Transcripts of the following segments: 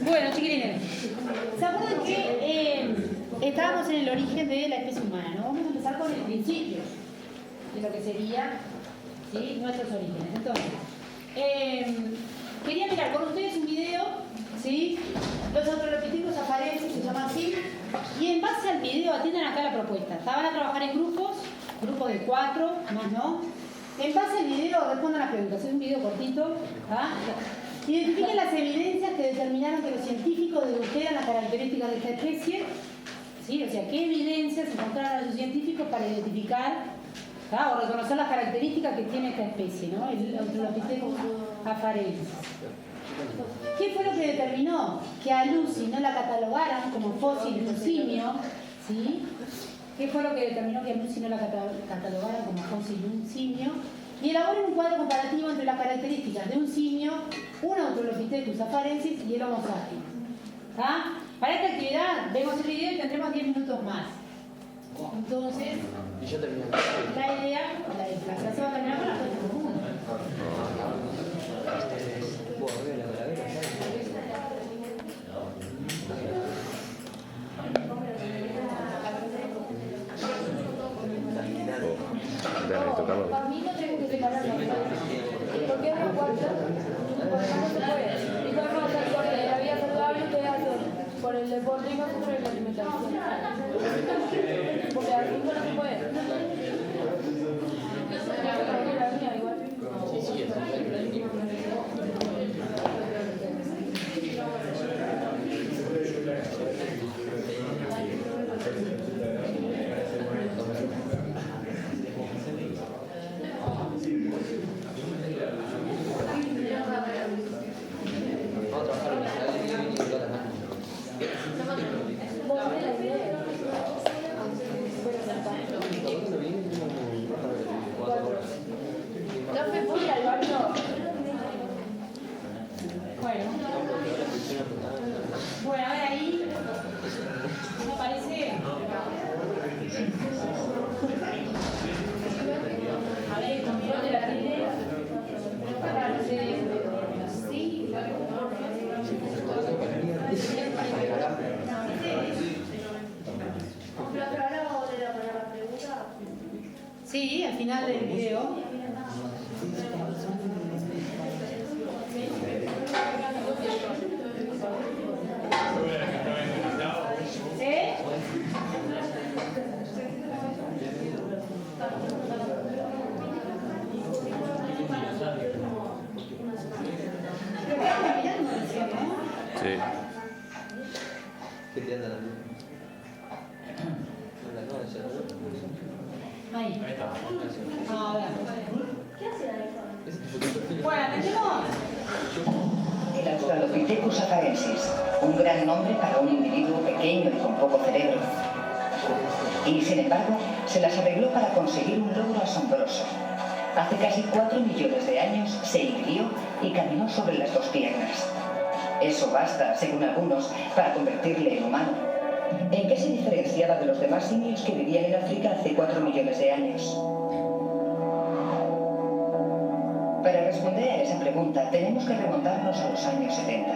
Bueno, chiquilines, ¿se acuerdan que estábamos en el origen de la especie humana, ¿no? Vamos a empezar con el principio de lo que sería, ¿sí?, nuestros orígenes. Entonces, quería mirar con ustedes un video, ¿sí? Los australopithecus afarenses, se llama así, y en base al video atiendan acá la propuesta. Van a trabajar en grupos de 4, más no. En base al video respondan las preguntas. Es un video cortito, ¿ah? Identifiquen las evidencias que determinaron que los científicos dedujeran las características de esta especie, ¿sí? O sea, ¿qué evidencias encontraron a los científicos para identificar, ¿ah?, o reconocer las características que tiene esta especie, ¿no? El Australopithecus afarensis. ¿Qué fue lo que determinó que a Lucy no la catalogaran como fósil de un simio? ¿Sí? ¿Qué fue lo que determinó que a Lucy no la catalogaran como fósil de un simio? Y elaboren un cuadro comparativo entre las características de un simio, un Australopithecus afarensis y el Homo sapiens. ¿Ah? Para esta actividad vemos el video y tendremos 10 minutos más. Entonces, la idea, la clase va a terminar con las cosas comunes. A mí no tengo que separar la vida. ¿Por qué no cuarto? Porque no se puede. Y podemos hacer por la vida saludable, ustedes hacen por el deporte y nosotros por la alimentación. Porque así no se puede. La mía igual. No me voy al baño. Bueno, a ver ahí, ¿me parece? A ver, control de la tele. Sí. Sí, al final del video. Sí. ¿Qué te anda la luz? Ahí. Ahora. ¿Qué hace ahí? Bueno, ¿entendemos? El Australopithecus afarensis, un gran nombre para un individuo pequeño y con poco cerebro. Y sin embargo, se las arregló para conseguir un logro asombroso. Hace casi 4 millones de años se irguió y caminó sobre las 2 piernas. Eso basta, según algunos, para convertirle en humano. ¿En qué se diferenciaba de los demás simios que vivían en África hace 4 millones de años? Para responder a esa pregunta, tenemos que remontarnos a los años 70.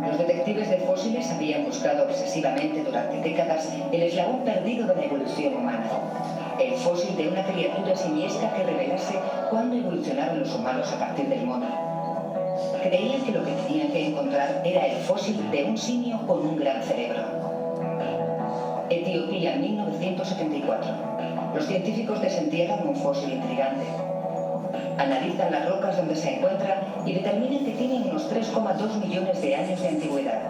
Los detectives de fósiles habían buscado obsesivamente durante décadas el eslabón perdido de la evolución humana. El fósil de una criatura simiesca que revelase cuándo evolucionaron los humanos a partir del mono. Creían que lo que tenían que encontrar era el fósil de un simio con un gran cerebro. Etiopía, 1974. Los científicos desentierran un fósil intrigante. Analizan las rocas donde se encuentra y determinan que tienen unos 3,2 millones de años de antigüedad.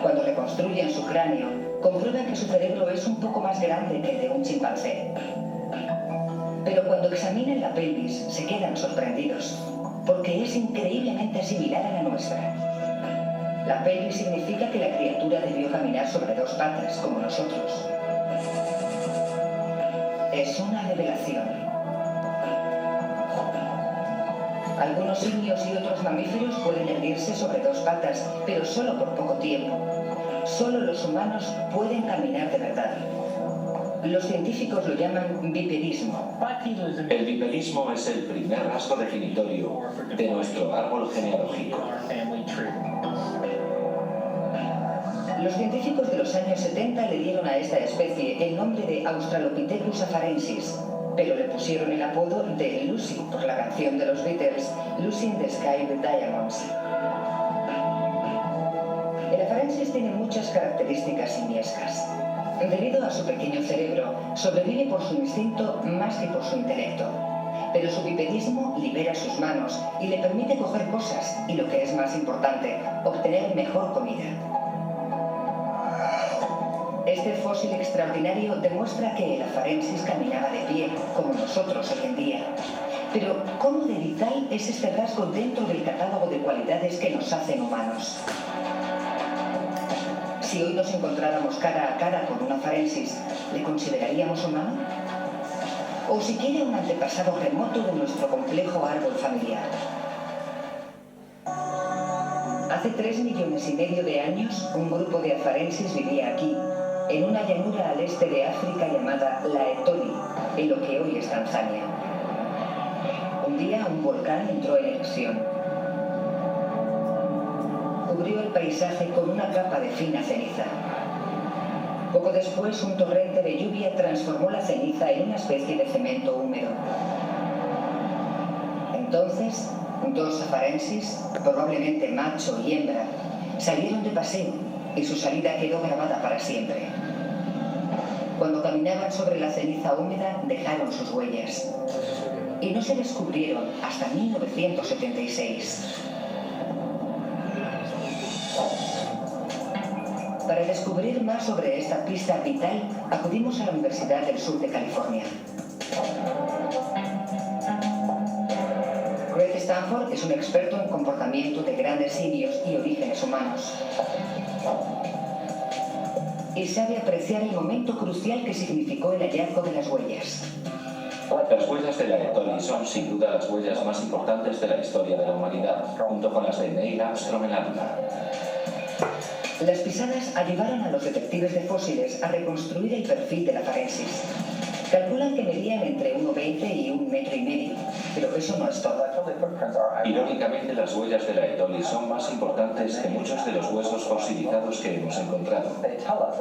Cuando reconstruyen su cráneo, comprueban que su cerebro es un poco más grande que el de un chimpancé. Pero cuando examinan la pelvis, se quedan sorprendidos, porque es increíblemente similar a la nuestra. La pelvis significa que la criatura debió caminar sobre 2 patas, como nosotros. Es una revelación. Algunos simios y otros mamíferos pueden erguirse sobre 2 patas, pero solo por poco tiempo. Solo los humanos pueden caminar de verdad. Los científicos lo llaman bipedismo. El bipedismo es el primer rasgo definitorio de nuestro árbol genealógico. Los científicos de los años 70 le dieron a esta especie el nombre de Australopithecus afarensis, pero le pusieron el apodo de Lucy por la canción de los Beatles, Lucy in the Sky with Diamonds. El afarensis tiene muchas características simiescas. Debido a su pequeño cerebro, sobrevive por su instinto más que por su intelecto. Pero su bipedismo libera sus manos y le permite coger cosas y, lo que es más importante, obtener mejor comida. Este fósil extraordinario demuestra que el afarensis caminaba de pie, como nosotros hoy en día. Pero, ¿cómo de vital es este rasgo dentro del catálogo de cualidades que nos hacen humanos? Si hoy nos encontráramos cara a cara con un afarensis, ¿le consideraríamos humano? O siquiera un antepasado remoto de nuestro complejo árbol familiar. Hace 3,5 millones de años, un grupo de afarensis vivía aquí, en una llanura al este de África llamada La Etoli, en lo que hoy es Tanzania. Un día un volcán entró en erupción. Cubrió el paisaje con una capa de fina ceniza. Poco después, un torrente de lluvia transformó la ceniza en una especie de cemento húmedo. Entonces, 2 afarensis, probablemente macho y hembra, salieron de paseo y su salida quedó grabada para siempre. Cuando caminaban sobre la ceniza húmeda, dejaron sus huellas. Y no se descubrieron hasta 1976. Para descubrir más sobre esta pista vital, acudimos a la Universidad del Sur de California. Greg Stanford es un experto en comportamiento de grandes simios y orígenes humanos. Y sabe apreciar el momento crucial que significó el hallazgo de las huellas. Las huellas de la Etoli son sin duda las huellas más importantes de la historia de la humanidad, junto con las de Neil Armstrong en la Luna. Las pisadas ayudaron a los detectives de fósiles a reconstruir el perfil del afarensis. Calculan que medían entre 1,20 y 1,5 metros, pero eso no es todo. Irónicamente, las huellas de la Etoli son más importantes que muchos de los huesos fosilizados que hemos encontrado,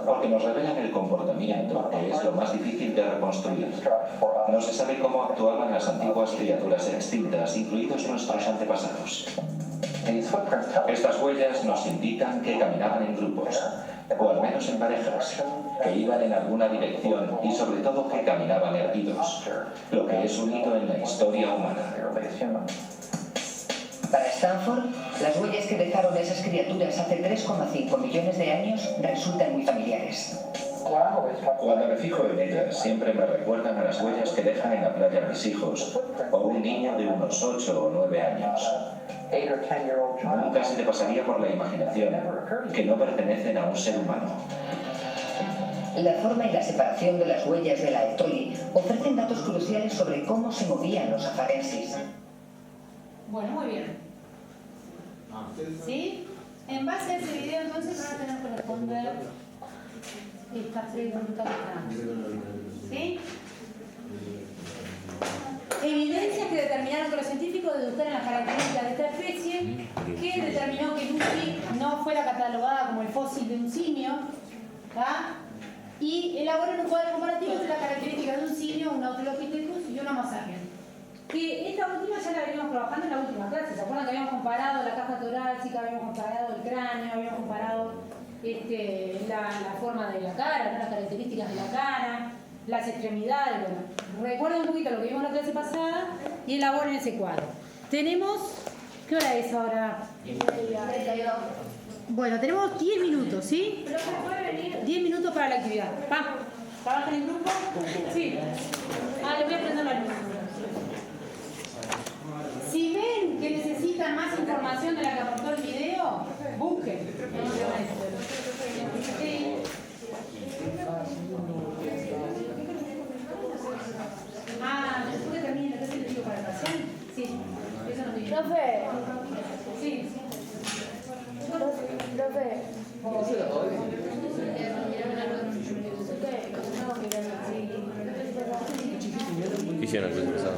porque nos revelan el comportamiento, que es lo más difícil de reconstruir. No se sabe cómo actuaban las antiguas criaturas extintas, incluidos nuestros antepasados. Estas huellas nos indican que caminaban en grupos, o al menos en parejas, que iban en alguna dirección y sobre todo que caminaban erguidos, lo que es un hito en la historia humana. Para Stanford, las huellas que dejaron esas criaturas hace 3,5 millones de años resultan muy familiares. Cuando me fijo en ellas, siempre me recuerdan a las huellas que dejan en la playa mis hijos, o un niño de unos 8 o 9 años. Nunca se te pasaría por la imaginación que no pertenecen a un ser humano. La forma y la separación de las huellas de la Etoli ofrecen datos cruciales sobre cómo se movían los afarensis. Bueno, muy bien. ¿Sí? En base a ese video, entonces, van a tener que responder estas 3 preguntas que están. ¿Sí? Evidencias que determinaron que los científicos dedujeron las características de esta especie, que determinó que Lucy no fuera catalogada como el fósil de un simio, ¿tá? Y elaboraron un cuadro comparativo entre las características de un simio, un Australopithecus y un Homo sapiens. Que esta última ya la venimos trabajando en la última clase. ¿Se acuerdan que habíamos comparado la caja torácica, habíamos comparado el cráneo, habíamos comparado la forma de la cara, ¿no? Las características de la cara, las extremidades? Bueno, recuerden un poquito lo que vimos en la clase pasada y elaboren ese cuadro. Tenemos... ¿Qué hora es ahora? Bueno, tenemos 10 minutos, ¿sí? 10 minutos para la actividad. ¿Trabajan en grupo? Sí. Le voy a prender la luz. Si ven que necesitan más información de la que aportó el video, busquen. Sí. Después que termine la clase les digo para el parcial. Sí. Eso no tiene. Profe. Sí. Profe. ¿Qué hicieron el curso pasado?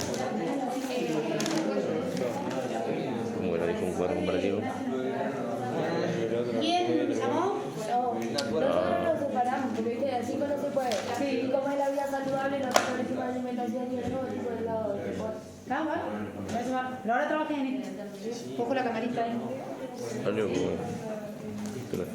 ¿Cómo era? ¿Dijo un cuadro comparativo? ¿Quién me llamó? tipo no se puede. Y como es la vida saludable, no se pone encima de alimentación y el nuevo tipo de lado. Está bueno. Pero ahora trabajas en esto. Cojo la camarita ahí. Algo bueno. Espera.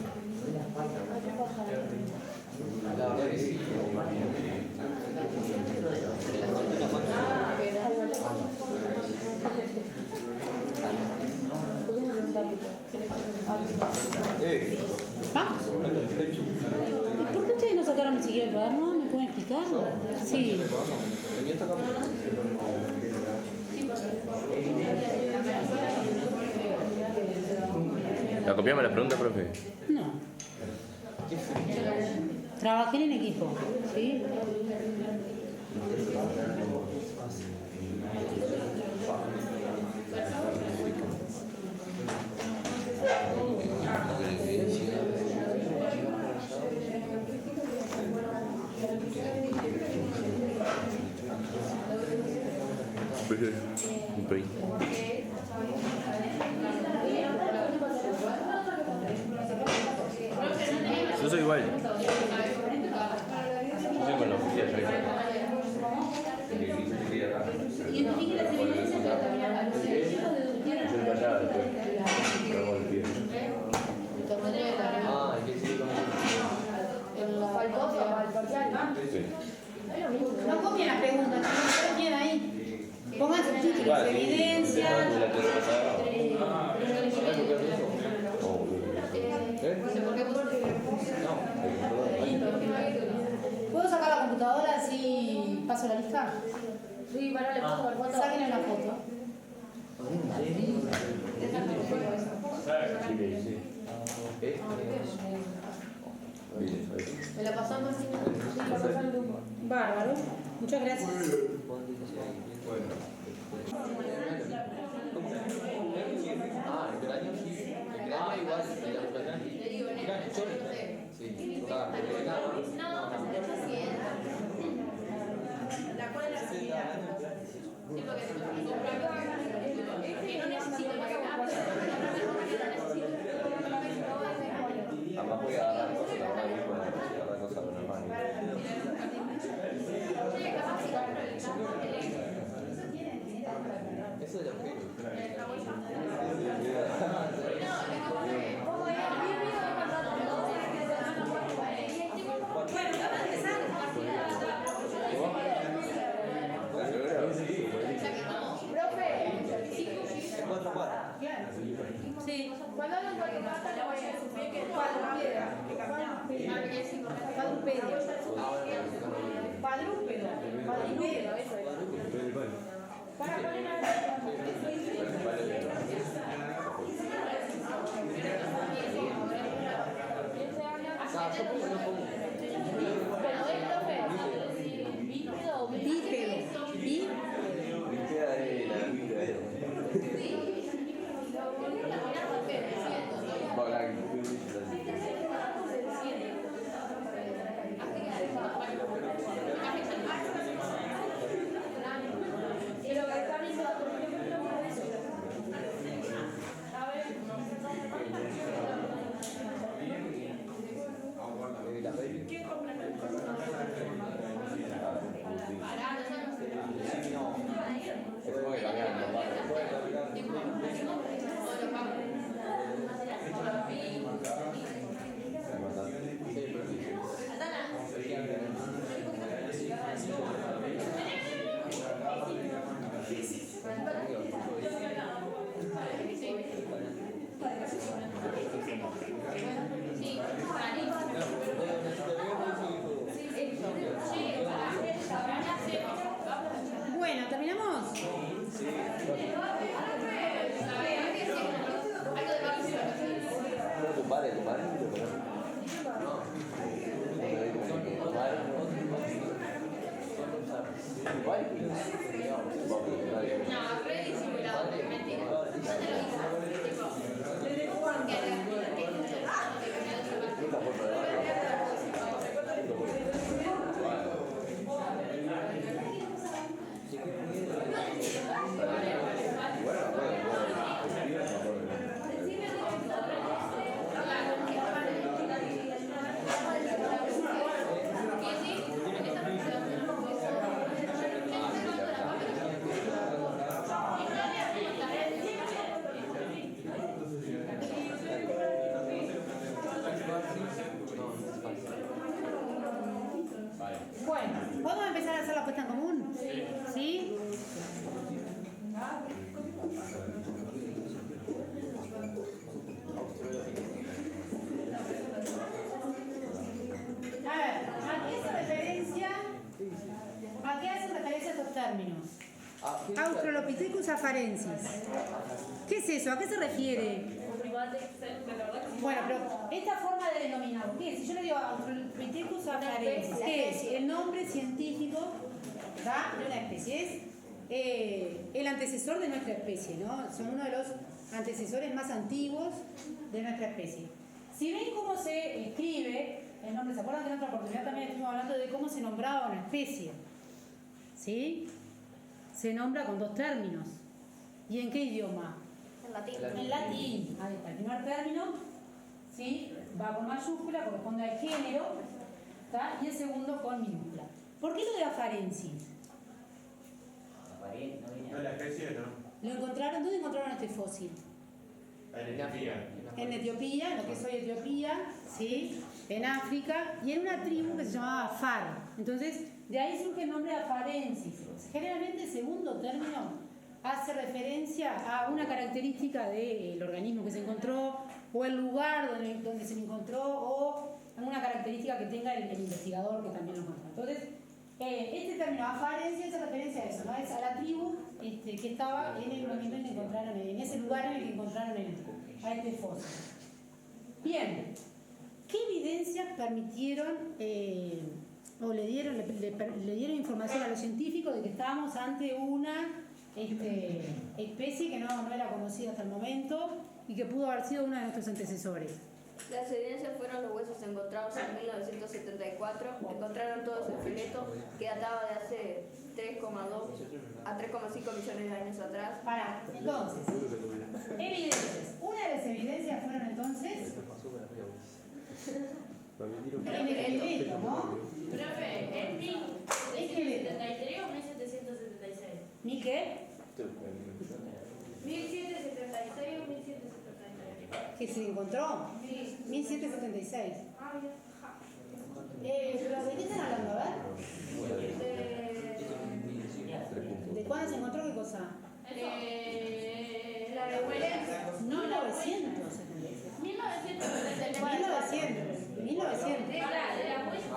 ¿Vamos? ¿Por qué ustedes no sacaron ni siquiera el cuaderno? ¿Me pueden explicar? Sí. ¿La copiamos las preguntas, profe? No. Trabajé en equipo, ¿sí? Un país. Yo soy igual. Yo soy con la oficina. No copien las preguntas, chicos, copien ahí. Pongan subtítulos, evidencia. ¿Puedo sacar la computadora así paso la lista? Sí, para le pongo el foto. Saquen una foto. ¿Me la pasamos? Sí, la pasamos al grupo. Bárbaro. Muchas gracias. Además voy a dar cosas, la verdad, voy a cosas con el mano. Eso es lo que Sí. Cuando lo encuentro más, le voy a decir que Cuadrúpedo. Cuadrúpedo. cuadrúpedo, eso es. Para poner Bípedo. Bípedo. Bueno, ¿terminamos? ¿Está? A ver, ¿a qué hacen referencia estos términos? Australopithecus afarensis. ¿Qué es eso? ¿A qué se refiere? Bueno, pero esta forma de denominarlo, ¿qué es? Si yo le digo Australopithecus afarensis, ¿qué es? El nombre científico, ¿verdad?, de una especie. Es el antecesor de nuestra especie, ¿no? Son uno de los antecesores más antiguos de nuestra especie. Si ven cómo se escribe el nombre, ¿se acuerdan que en otra oportunidad también estuvimos hablando de cómo se nombraba una especie? ¿Sí? Se nombra con dos términos. ¿Y en qué idioma? En latín. En latín. Ahí está. El primer término, ¿sí?, va con mayúscula, corresponde al género, ¿está? Y el segundo con minúscula. ¿Por qué lo de afarensis? No, la especie no. ¿Lo encontraron? ¿Dónde encontraron este fósil? En Etiopía. En Etiopía, en lo que es hoy Etiopía, ¿sí?, en África, y en una tribu que se llamaba Afar. Entonces, de ahí surge el nombre de afarensis. Generalmente el segundo término hace referencia a una característica del organismo que se encontró, o el lugar donde se encontró, o alguna característica que tenga el investigador que también lo encontró. Entonces, este término afarensis hace referencia a eso, ¿no? Es a la tribu que estaba en el momento en que encontraron, en ese lugar en el que encontraron a este fósil. Bien, ¿qué evidencias permitieron o le dieron información a los científicos de que estábamos ante una especie que no era conocida hasta el momento y que pudo haber sido uno de nuestros antecesores? Las evidencias fueron los huesos encontrados en 1974. Encontraron todo su esqueleto que databa de hace 3,2 a 3,5 millones de años atrás. Para, entonces, evidencias. Una de las evidencias fueron entonces el esqueleto, ¿no? Profe, ¿es 1773 o 1776? ¿Mi qué? 1776 o 1773. ¿Que se encontró? Sí. 1776. Ah, ¿Pero de qué están hablando? A ver. ¿De cuándo se encontró qué cosa? La de Huelense. 1976. 1976. 1900. De la huella.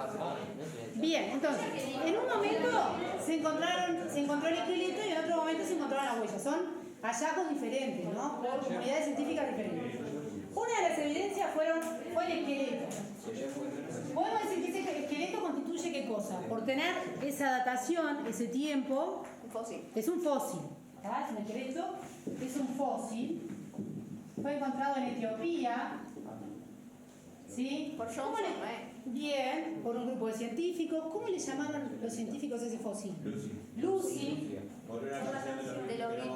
Bien, entonces, en un momento se encontró el esqueleto y en otro momento se encontraron las huellas. Son hallazgos diferentes, ¿no? Por comunidades científicas diferentes. Una de las evidencias fue el esqueleto. Podemos decir que ese esqueleto constituye ¿qué cosa? Por tener esa datación, ese tiempo, Un fósil. es un fósil. ¿Tá? Es un esqueleto, es un fósil. Fue encontrado en Etiopía. ¿Sí? Por ¿Cómo Johnson, Bien, por un grupo de científicos. ¿Cómo le llamaron los científicos a ese fósil? Lucy. Por una canción de los Beatles.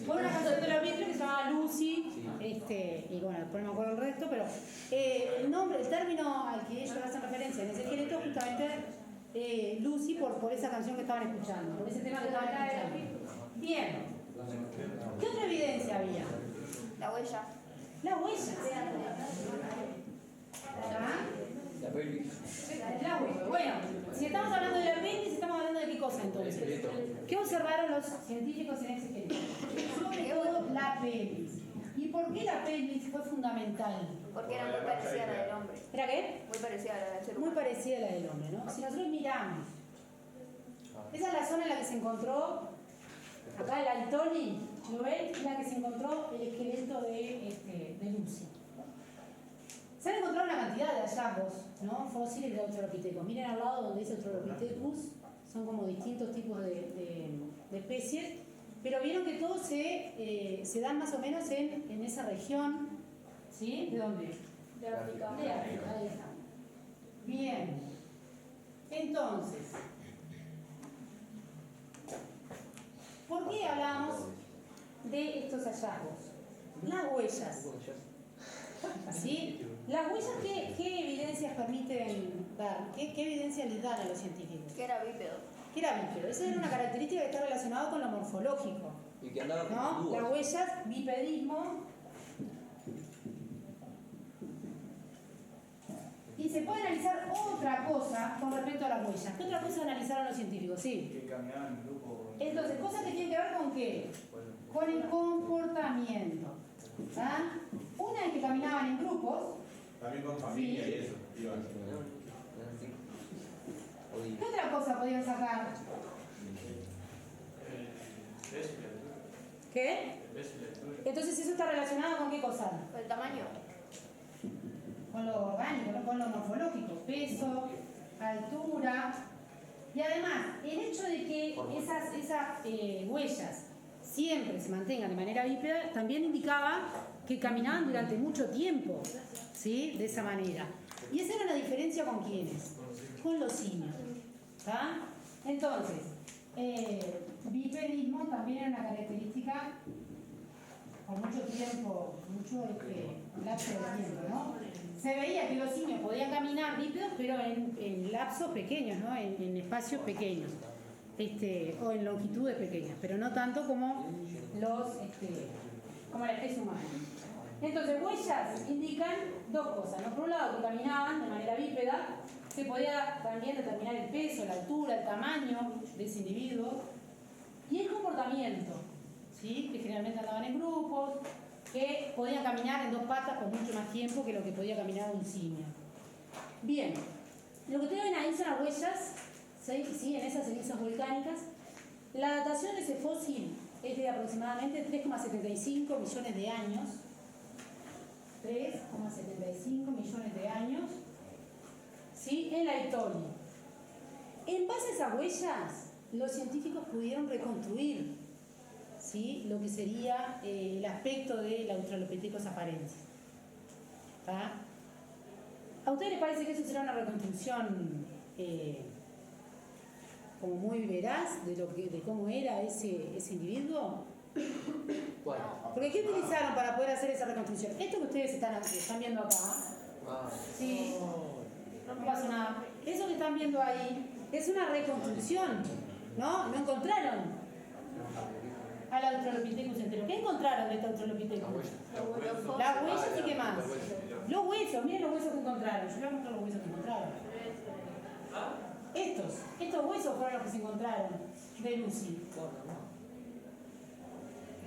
Por una canción de los Beatles que se llamaba Lucy. Y bueno, después no me acuerdo el resto, pero el nombre, el término al que ellos hacen referencia en ese esqueleto justamente Lucy por esa canción que estaban escuchando, por ese tema que estaban escuchando. Bien. ¿Qué otra evidencia había? La huella. La huella. La huella. Bueno, si estamos hablando del apéndice, estamos hablando de qué cosa entonces. ¿Qué observaron los científicos en ese esqueleto? Sobre todo la apéndice. ¿Y por qué la apéndice fue fundamental? Porque era muy parecida a la del hombre. ¿Era qué? Muy parecida a la del ser Muy humano. parecida a la del hombre, ¿no? Si nosotros miramos, esa es la zona en la que se encontró, acá el Altoni, ¿lo ven? Es la que se encontró el esqueleto de Lucy. Se han encontrado una cantidad de hallazgos, ¿no? Fósiles de Australopithecus. Miren al lado donde dice Australopithecus, son como distintos tipos de especies, pero vieron que todos se dan más o menos en esa región, ¿sí? ¿De dónde? De África. De África, ahí está. Bien. Entonces, ¿por qué hablamos de estos hallazgos? Las huellas. ¿Sí? Las huellas, ¿qué evidencias permiten dar? ¿Qué evidencias les dan a los científicos? Que era bípedo. Que era bípedo. Esa era una característica que está relacionada con lo morfológico. Y que andaba con ¿No? púas. Las huellas, bipedismo. Y se puede analizar otra cosa con respecto a las huellas. ¿Qué otra cosa analizaron los científicos? Sí. Que caminaban en grupo Entonces, cosas que tienen que ver con qué? Con el comportamiento. ¿Ah? Una es que caminaban en grupos. También con familia y eso. ¿Qué otra cosa podían sacar? ¿Qué? Entonces, ¿eso está relacionado con qué cosa? Con el tamaño. Con lo orgánico, ¿no? Con lo morfológico, peso, altura. Y además, el hecho de que esas huellas siempre se mantengan de manera bípeda también indicaba que caminaban durante mucho tiempo, ¿sí? De esa manera. Y esa era la diferencia con quiénes, con los simios. ¿Tá? Entonces, bipedismo también era una característica con mucho tiempo, mucho lapso de tiempo, ¿no? Se veía que los simios podían caminar bípedos, pero en lapsos pequeños, ¿no? En espacios pequeños, o en longitudes pequeñas, pero no tanto como como la especie humana. Entonces, huellas indican dos cosas, ¿no? Por un lado, que caminaban de manera bípeda, se podía también determinar el peso, la altura, el tamaño de ese individuo, y el comportamiento, ¿sí? Que generalmente andaban en grupos, que podían caminar en dos patas por mucho más tiempo que lo que podía caminar un simio. Bien, lo que ustedes ven ahí son las huellas, ¿sí? En esas cenizas volcánicas. La datación de ese fósil es de aproximadamente 3,75 millones de años. 3,75 millones de años, ¿sí? En la Aetoli. En base a esas huellas, los científicos pudieron reconstruir, ¿sí? Lo que sería el aspecto del Australopithecus afarensis. ¿Tá? ¿A ustedes les parece que eso será una reconstrucción como muy veraz de cómo era ese individuo? Porque ¿qué utilizaron para poder hacer esa reconstrucción? Esto que ustedes están viendo acá, ¿sí? No pasa nada. Eso que están viendo ahí es una reconstrucción, ¿no? No encontraron al Australopithecus entero. ¿Qué encontraron de este Australopithecus? Las huellas y qué más. Los huesos, miren los huesos que encontraron. Yo les voy a mostrar los huesos que encontraron. Estos huesos fueron los que se encontraron de Lucy.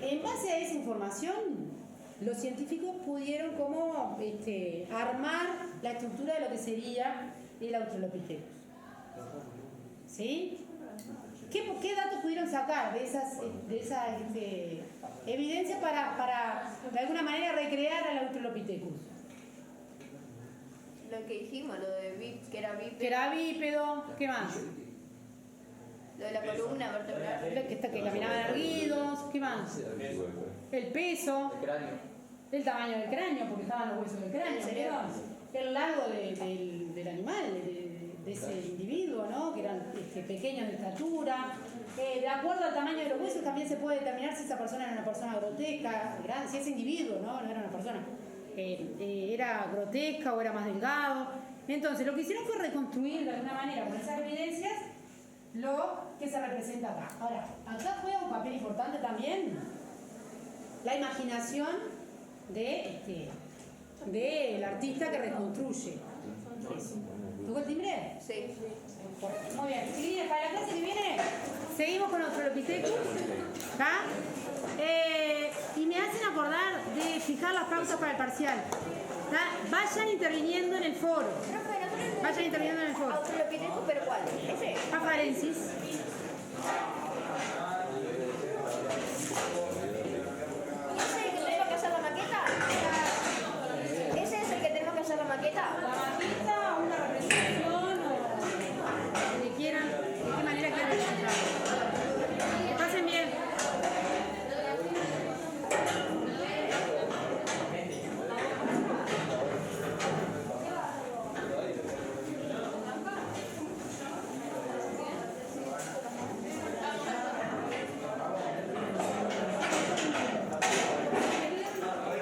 En base a esa información, los científicos pudieron como armar la estructura de lo que sería el Australopithecus. ¿Sí? ¿Qué datos pudieron sacar de esa evidencia para de alguna manera recrear al Australopithecus? Lo que dijimos, lo de que era bípedo. Que era bípedo, ¿qué más? Lo de la columna vertebral. Que caminaban erguidos, ¿qué más? El peso, el tamaño del cráneo, porque estaban los huesos del cráneo, el largo del animal, de ese individuo, ¿no? Que eran pequeños de estatura. De acuerdo al tamaño de los huesos también se puede determinar si esa persona era una persona grotesca, si ese individuo, ¿no? No era una persona, era grotesca o era más delgado. Entonces, lo que hicieron fue reconstruir de alguna manera con esas evidencias lo que se representa acá. Ahora, acá juega un papel importante también la imaginación del artista que reconstruye. ¿Tocó el timbre? Sí. Muy bien. Chiquilines, para la clase que viene seguimos con Australopithecus. ¿Está? Y me hacen acordar de fijar las pautas para el parcial. ¿Está? Vayan interviniendo en el foro. Vayan interviniendo en el foro. Australopithecus, ¿pero cuál? ¿Ese? Afarensis. ¿Ese es el que tenemos que hacer la maqueta? ¿Ese es el que tenemos que hacer la maqueta? La maqueta, una representación o lo que quieran, de qué manera quieran representarlo. Pasen bien.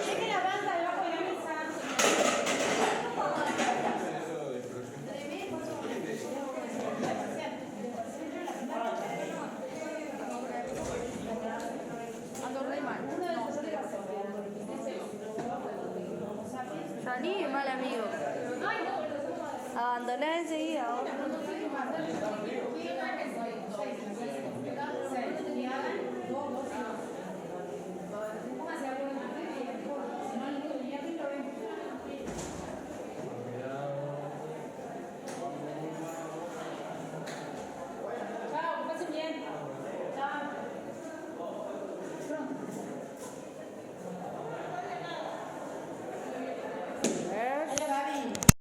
Dejen la banda debajo de la mesa. Ando re mal. Salí, mal amigo. Abandoné enseguida.